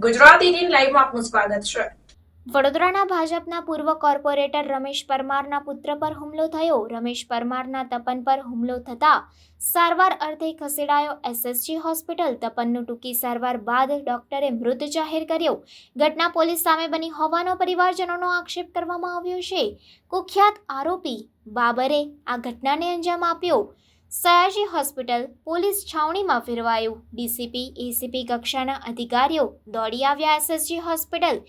ગુજરાત 18 લાઈવમાં આપનું સ્વાગત છે। વડોદરાના ભાજપના પૂર્વ કોર્પોરેટર રમેશ પરમારના પુત્ર પર હુમલો થયો। રમેશ પરમારના તપન પર હુમલો થતા સારવાર અર્થે ખસેડાયો એસએસજી હોસ્પિટલ। તપનનું ટૂંકી સારવાર બાદ ડોક્ટરે મૃત જાહેર કર્યો। ઘટના પોલીસ સામે બની હોવાનો પરિવારજનોનો આક્ષેપ કરવામાં આવ્યો છે। કુખ્યાત આરોપી બાબરે આ ઘટનાને અંજામ આપ્યો। સયાજી હોસ્પિટલ પોલીસ છાવણીમાં ફેરવાયું। ડીસીપી એસીપી કક્ષાના અધિકારીઓ દોડી આવ્યા એસએસજી હોસ્પિટલ।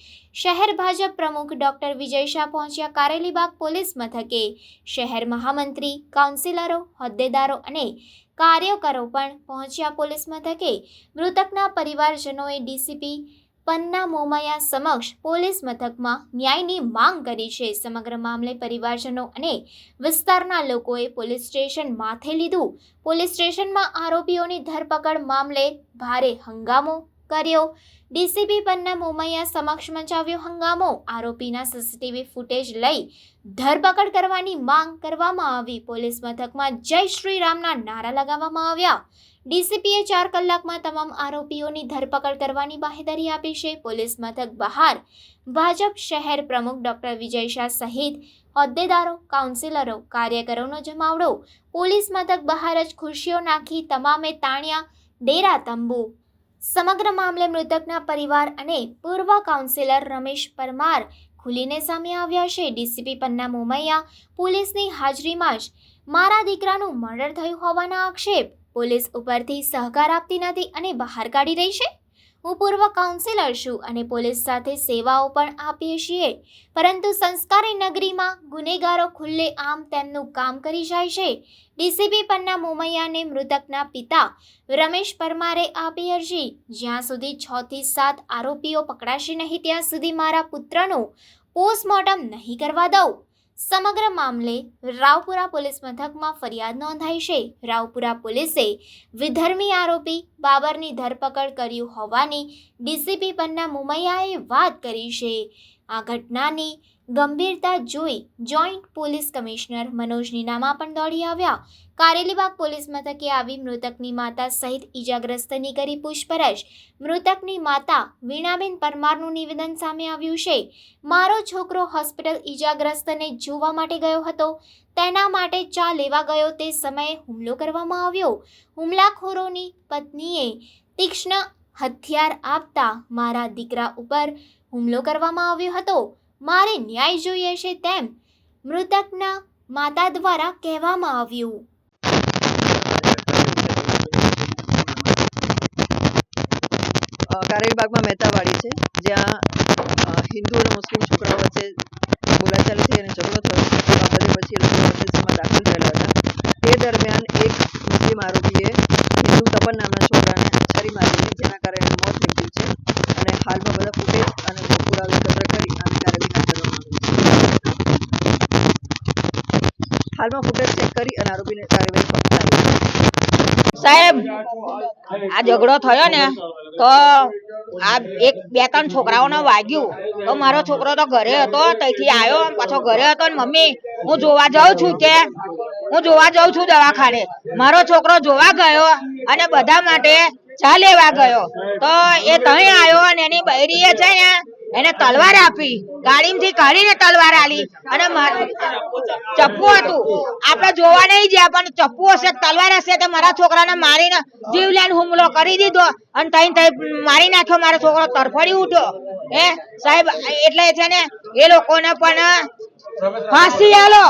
શહેર ભાજપ પ્રમુખ ડોક્ટર વિજય શાહ પહોંચ્યા કારેલીબાગ પોલીસ મથકે। શહેર મહામંત્રી, કાઉન્સિલરો, હોદ્દેદારો અને કાર્યકરો પણ પહોંચ્યા પોલીસ મથકે। મૃતકના પરિવારજનોએ ડીસીપી પન્ના મોમૈયા સમક્ષ પોલીસ મથકમાં ન્યાયની માંગ કરી છે। સમગ્ર મામલે પરિવારજનો અને વિસ્તારના લોકોએ પોલીસ સ્ટેશન માથે લીધું। પોલીસ સ્ટેશનમાં આરોપીઓની ધરપકડ મામલે ભારે હંગામો કર્યો। ડીસીપી પન્ના મોમૈયા સમક્ષ મચાવ્યો હંગામો। આરોપીના સીસીટીવી ફૂટેજ લઈ ધરપકડ કરવાની માંગ કરવામાં આવી। પોલીસ મથકમાં જય શ્રી રામના નારા લગાવવામાં આવ્યા। ડીસીપીએ 4 કલાકમાં તમામ આરોપીઓની ધરપકડ કરવાની બાહેધરી આપી છે। પોલીસ મથક બહાર ભાજપ શહેર પ્રમુખ ડોક્ટર વિજય શાહ સહિત હોદ્દેદારો, કાઉન્સિલરો, કાર્યકરોનો જમાવડો। પોલીસ મથક બહાર જ ખુરશીઓ નાખી તમામે તાણ્યા ડેરા તંબુ। સમગ્ર મામલે મૃતકના પરિવાર અને પૂર્વ કાઉન્સિલર રમેશ પરમાર ખુલીને સામે આવ્યા છે। ડીસીપી પન્ના મોમૈયા પોલીસની હાજરીમાં જ મારા દીકરાનું મર્ડર થયું હોવાના આક્ષેપ। પોલીસ ઉપરથી સહકાર આપતી નથી અને બહાર કાઢી રહી છે। હું પૂર્વ કાઉન્સિલર છું અને પોલીસ સાથે સેવાઓ પણ આપીએ છીએ, પરંતુ સંસ્કારી નગરીમાં ગુનેગારો ખુલ્લે આમ તેમનું કામ કરી જાય છે। ડીસીપી પન્ના મોમૈયાને મૃતકના પિતા રમેશ પરમારે આપી અરજી। જ્યાં સુધી 6 થી 7 આરોપીઓ પકડાશે નહીં ત્યાં સુધી મારા પુત્રનું પોસ્ટમોર્ટમ નહીં કરવા દઉં। સમગ્ર મામલે રાવપુરા પોલીસ મથકમાં ફરિયાદ નોંધાઈ છે। રાવપુરા પોલીસે વિધર્મી આરોપી બાબરની ધરપકડ કર્યું હોવાની ડીસીપી પન્ના મોમૈયાએ વાત કરી છે। આ ઘટનાની ગંભીરતા જોઈ joint police commissioner Manoj Ninama પણ દોડી આવ્યા। કારેલીબાગ પોલીસ મથકે આવી મૃતકની માતા સહિત ઈજાગ્રસ્તની કરી પૂછપરછ। મૃતકની માતા વીણાબેન પરમારનું નિવેદન સામે આવ્યું છે। મારો છોકરો હોસ્પિટલ ઈજાગ્રસ્તને જોવા માટે ગયો હતો। તેના માટે ચા લેવા ગયો તે સમયે હુમલો કરવામાં આવ્યો। હુમલાખોરોની પત્નીએ તીક્ષ્ણ હથિયાર આપતા મારા દીકરા ઉપર હુમલો કરવામાં આવ્યો હતો। મારે ન્યાય જોઈએ છે તેમ મૃતકના માતા દ્વારા કહેવામાં આવ્યું। કારેલીબાગમાં મહેતાવાડી છે, જ્યાં હિન્દુ અને મુસ્લિમ છોકરાઓ વચ્ચે બોલાચાલી થઈ અને ઝઘડો થયો છે। તે બાબતે પછી એ લોકો એસએસજીમાં દાખલ થયેલા હતા। તે દરમિયાન એક મુસ્લિમ આરોપીએ હિન્દુ તપન નામના છોકરાને છરી મારી હતી, જેના કારણે એનું મોત નીપજ્યું છે અને હાલમાં બધા ફૂટેજ અને પુરાવા એકત્ર કરી અને કાર્યવાહી હાથ ધરવામાં આવી છે। હાલમાં ફૂટેજ ચેક કરી અને આરોપીને કાર્યવાહી ચાલુ છે। સાહેબ, આ ઝઘડો થયો ને તો આ 1-2-3 છોકરાઓને વાગ્યું તો મારો છોકરો તો ઘરે હતો, ત્યાંથી આવ્યો પાછો ઘરે હતો ને મમ્મી હું જોવા જાઉં છું દવાખાને। મારો છોકરો જોવા ગયો અને બધા માટે ચા લેવા ગયો તો એ ત્યાં આવ્યો અને એની બૈરીએ છે ને એને તલવાર આપી, ગાડીમાંથી કાઢીને તલવાર આલી અને ચપ્પુ હતું। આપણે જોવા નહીં ગયા પણ ચપ્પુ હશે તલવાર હશે તો મારા છોકરાને મારીને જીવલેણ હુમલો કરી દીધો અને તઈ મારી નાખ્યો। મારો છોકરો તરફડી ઉઠ્યો। સાહેબ, એટલે છે ને એ લોકોને પણ ફાંસી આલો।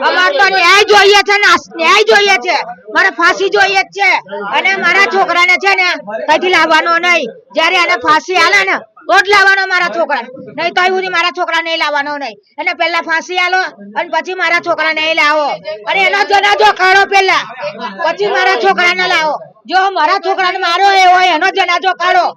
અમારે તો ન્યાય જોઈએ છે ને, ન્યાય જોઈએ છે, મારે ફાંસી જોઈએ જ છે અને મારા છોકરાને છે ને કઈથી લાવવાનો નહીં। જયારે એને ફાંસી આલે ને તો જ લાવવાનો મારા છોકરાને, નહીં તો સુધી મારા છોકરા નહીં લાવવાનો નહીં। એને પહેલા ફાંસી આલો અને પછી મારા છોકરા નહીં લાવો અને એનો જનાજો કાઢો પહેલા, પછી મારા છોકરાને લાવો। જો મારા છોકરાને મારો હોય એનો જનાજો કાઢો।